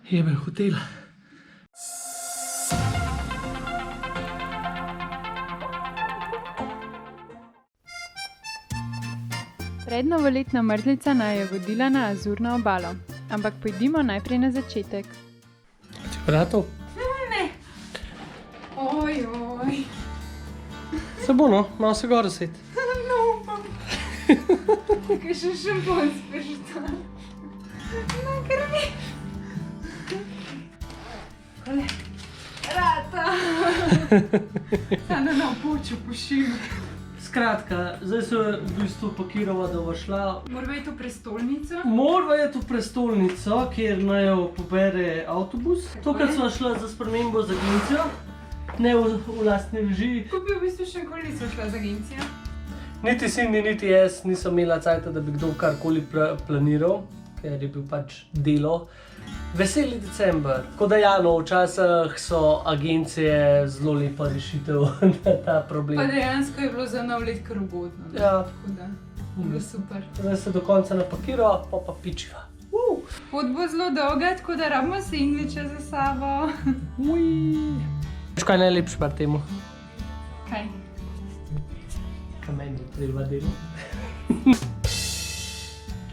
Jeben hotel. Prednovoletna mrzlica naj je vodila na Azurno obalo, ampak pojdimo najprej na začetek. Ti bratov? Ne. Oj. Se bo, no, malo se gore set. No, upam. Kaj še šampon spešta. Na krvi. Kole. Rata. Sada na poču pošim. Skratka, zdaj se v bistvu pakirava, da bo šla. Morava iti v prestolnico. Morava iti v prestolnico, kjer naj jo pobere avtobus. Tokrat sva šla za spremembo z agencijo, ne v lastni režiji. Ko bi v bistvu še nikoli nisva šla z agencijo. Niti Cindy, niti jaz nisem imela cajta, da bi kdo karkoli planiral, ker je bil pač delo. Veseli december. Tako da ja, no, včasih so agencije zelo lepa rešitev na ta problem. Pa dejansko je bilo za nov let kar ugodno. Ja. Tako da, bilo super. Zdaj se do konca napakira, pa pičiva. Pot bo zelo dolga, tako da rabimo sendviče za sabo. Veš kaj je najlepše par temu? Kaj? Kaj meni je treba delati.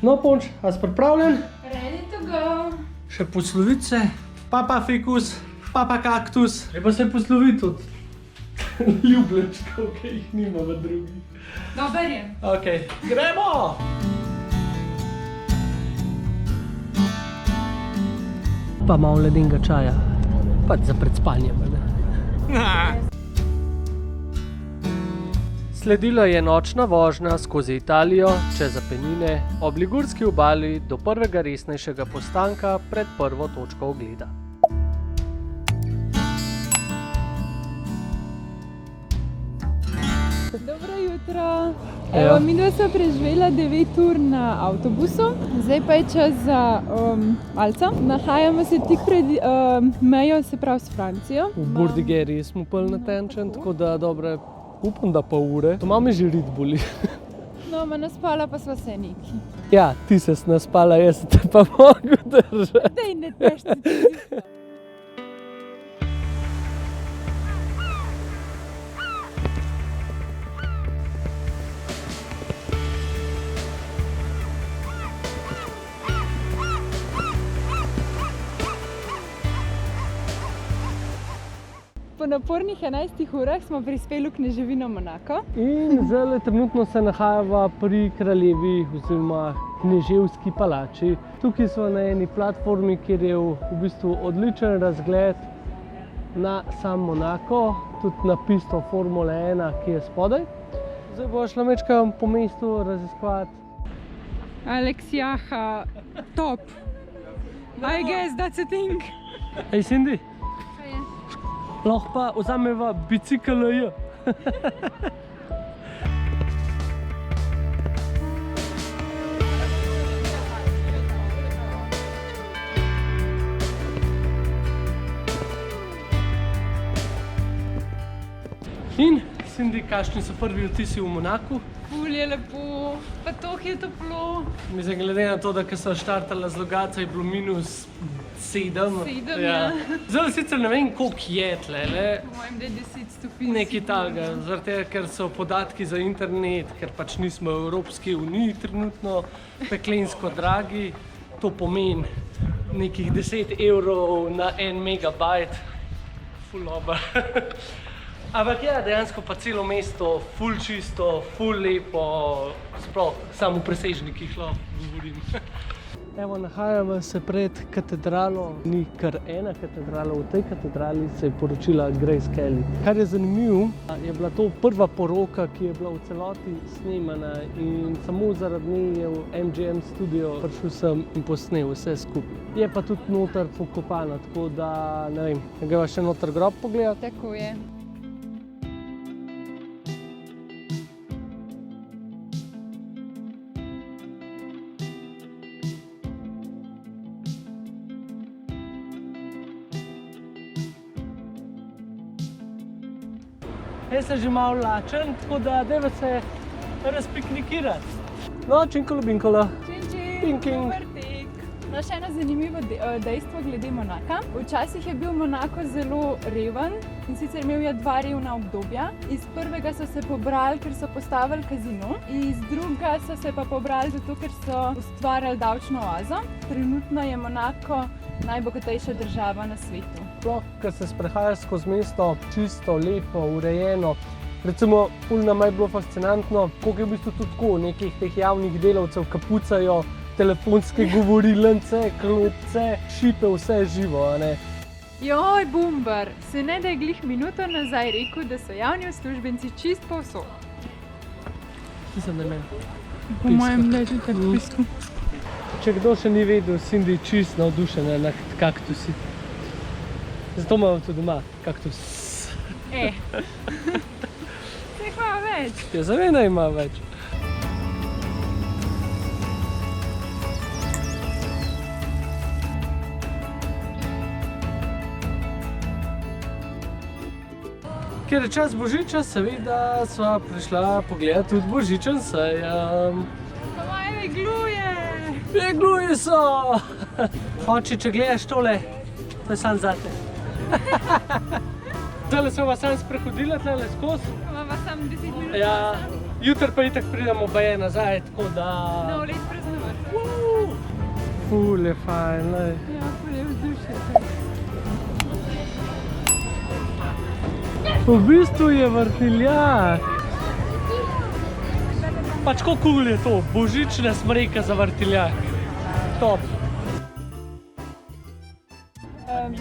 No, Ponč, a si pripravljen? Ready to go. Še posloviti se. Papa fikus, papa kaktus. Treba se posloviti od ljubljenčkov, ki jih nima v drugih. Dober je. Ok, gremo! Pa malo ledenega čaja. Pač za pred spanjem, ne? Sledila je nočna vožnja skozi Italijo, čez Apenine, ob Ligurski obali do prvega resnejšega postanka pred prvo točko ogleda. Dobro jutro. Evo, midva sva preživela 9 ur na avtobusu, zdaj pa je čas za malco. Nahajamo se tik pred mejo, se pravi s Francijo. V Bordigheri smo pol natenčen, tako da dobre, upam, da pol ure. Doma me že rit boli. No, naspala pa sva se neki. Ja, ti se naspala, jaz se te pa mogu držati. Dej, ne težti ti. Po napornih 11 urah smo prispeli v kneževino Monako. In zdaj trenutno se nahajava pri kraljevi oziroma kneževski palači. Tukaj smo na eni platformi, kjer je v bistvu odličen razgled na sam Monako, tudi na pisto Formule 1, ki je spodaj. Zdaj bo šla mečkam po mestu raziskovati. Alex jaha, top. I guess that's a thing. Hej, Cindy, Kaj je? lahko pa vzameva bicikel J. In, Cindy, kakšni so prvi vtisi v Monaku? Ful je lepo, pa toh je toplo. Mislim, glede na to, da ko sem štartala z Logatca, je bilo -7. 7, ja. Zdaj sicer ne vem, koliko je tlele. Po mojem, da je 10 stopinj. Nekaj takega, zaradi tega, ker so podatki za internet, ker pač nismo v Evropski uniji trenutno peklensko dragi. To pomeni nekih 10 evrov na 1 megabajt. Ful dobro. Ampak ja, dejansko pa celo mesto ful čisto, ful lepo, sploh samo v presežnikih lahko govorim. Evo, nahajamo se pred katedralo, ni kar ena katedrala, v tej katedrali se je poročila Grace Kelly. Kar je zanimivo, je bila to prva poroka, ki je bila v celoti snemana in samo zaradi nje je v MGM studio prišel sem in posnel vse skupaj. Je pa tudi noter pokopana, tako da ne vem, greva še noter grob pogledati. Tako je. Jaz sem že malo lačen, tako da dajva se razpiknikirati. No, činkolo binkolo. Čin, čin, King, king. dober tek. No, še eno zanimivo dejstvo glede Monaka. Včasih je bil Monako zelo reven in sicer imel je 2 revna obdobja. Iz prvega so se pobrali, ker so postavili kazino, iz drugega so se pa pobrali zato, ker so ustvarjali davčno oazo. Trenutno je Monako najbogatejša država na svetu. Sploh, ker se sprehajaš skozi mesto, čisto, lepo, urejeno. Recimo, nam je bilo fascinantno, koliko je v bistvu tudi tako nekih teh javnih delavcev, ki pucajo telefonske govorilnice, klopce, šipe, vse živo, a ne? Joj, Bumbar, se ne da je glih minuto nazaj rekel, da so javni uslužbenci čist povsod. Mislim, da meni. Po mojem mnenju tako pisku. Če kdo še ni vedel, Cindy je čist navdušena nad kaktusi. Zato imamo tudi doma kaktus. Se jih ima več. Ja, zavena ima več. Ker je čas božiča, seveda sva prišla pogledat tudi božičen sejem. Po mojem igluje. Igluje so! Oči, če gledaš tole, to je sam zate. Zdaj se bova sam sprehodila tlele skozi. Imava sam 10 minut. Ja, jutri pa itak pridemo baje nazaj, tako da... Nov let praznovati. Ful je fajn, lej. Ja, ful je vzdušje. V bistvu je vrtiljak. Pač kako kul je to, božična smreka za vrtiljak. Top.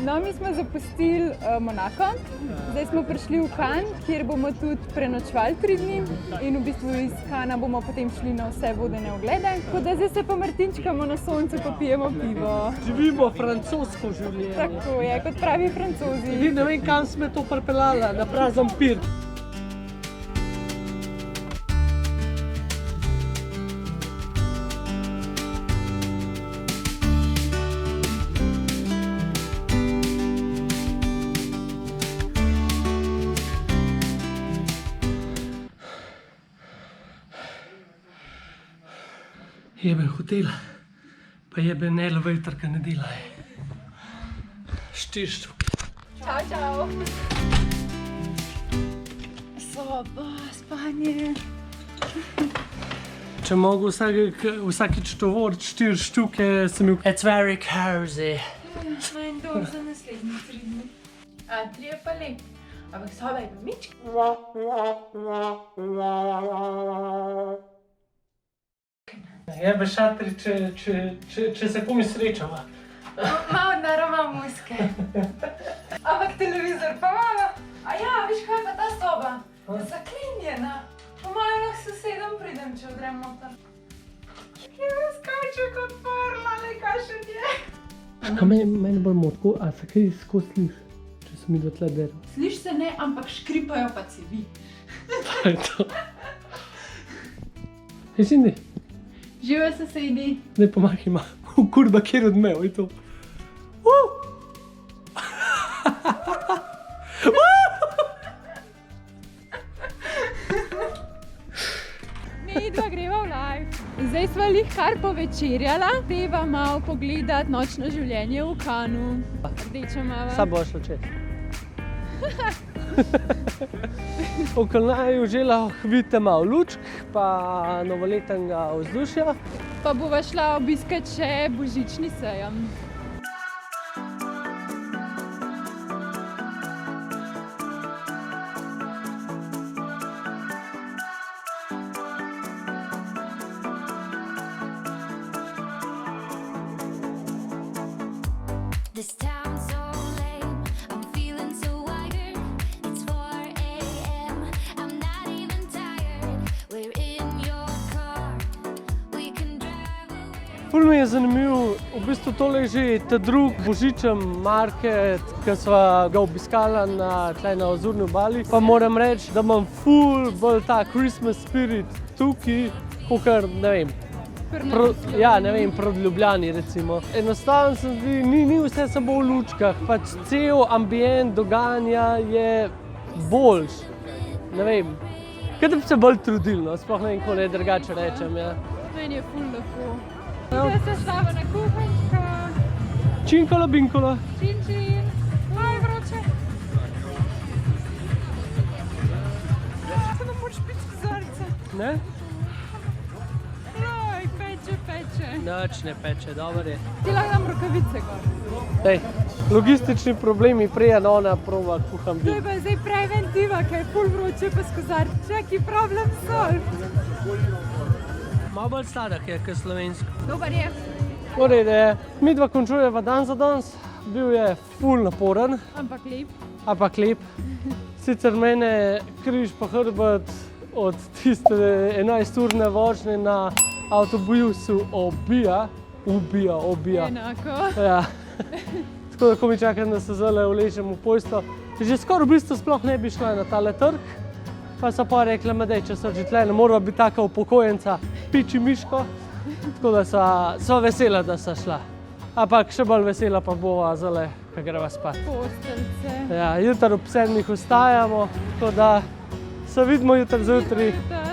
No, mi smo zapustili Monako, zdaj smo prišli v Cannes, kjer bomo tudi prenočevali 3 dni in v bistvu iz Cannes bomo potem šli na vse vodene oglede. Tako da zdaj se pa martinčkamo na soncu, pa pijemo pivo. Živimo francosko življenje. Tako je, kot pravi Francozi. Ne vem, kam sme to pripeljala, na prazen pir. Jeben hotel, pa jeben elevator, ki ne dela. 4 štuke. Čau, čau. Soba, spanje. Če mogu vsakič tovoriti 4 štuke, sem bil... It's very cozy. Manj dom za naslednji 3 dni. A 3 je pa lep. Ampak soba je pa mička. Jebe šatri, če se komi srečava. Malo naroma muske. Ampak televizor pa malo. A ja, viš kaj pa ta soba? Je zaklenjena. Po malo lahko sosedom pridem, če odrem noter. Kje je skavček odprla, ali kaj še je? Kaj meni bolj motko, a se kaj skozi sliš, če se mi do tle dera? Sliš se ne, ampak škripajo pa cevi. To je to. Hej, Cindy. Živijo sosedi. Zdaj pomahaj ima. Kurba, kjer odmev, je to. Mi dva greva v live. Zdaj sva lih kar povečerjala. Greva malo pogledat nočno življenje v Cannesu. Rdeča mava. Sam boš šel čez. Okoli naju že lahko vidite malo lučk, pa novoletnega vzdušja. Pa bova šla obiskat še božični sejem. This town's so lame, I'm feeling so wired. It's 4 AM, I'm not even tired. We're in your car, we can drive away. Ful mi je zanimiv, v bistvu tole je že ta drug božičen market, ki sva ga obiskala tle na Azurni obali. Pa moram reči, da imam ful bolj ta Christmas spirit tukaj, kakor, ne vem, proti Ljubljani recimo. Enostavno se zdi, ni vse samo v lučkah, pač cel ambient dogajanja je boljš, ne vem. Kaj da bi se bolj trudili, no, sploh ne vem, kako naj drugače rečem, ja. Meni je ful lepo. Zdaj se šla na kuhančka. Činkolo, binkolo. Čin, čin. Aj, vroče. Se nam moraš piti kozarca. Ne? Aj, peče, peče. Nič ne peče, dobro je. Ti lahko dam rokavice gor. Dej, logistični problemi, prije ona prova kuham To je bil. pa zdaj preventiva, kaj je ful vroče pa s kozarci. Čaki, problem solved. Malo bolj stadak je, kot slovensko. Dobar je. Torej, da je midva končujeva dan za danes. Bil je ful naporen, Ampak lep. ampak lep. Sicer mene križ pa hrbet od tiste 11-urne vožnje na avtobusu ubija. Enako. Ja. Tako da, ko mi čakam, da se zdaj uležem v posteljo. Že skoraj v bistvu sploh ne bi šla na tale trg. Pa so pa rekli, da če so že tle, ne morava biti taka upokojenca, piči miško. Tako da so vesela, da so šla. Ampak še bolj vesela pa bova zdaj, ko greva spat. Postelce. Ja, jutri ob 7 vstajamo, tako da se vidimo jutri zjutraj. Jutri.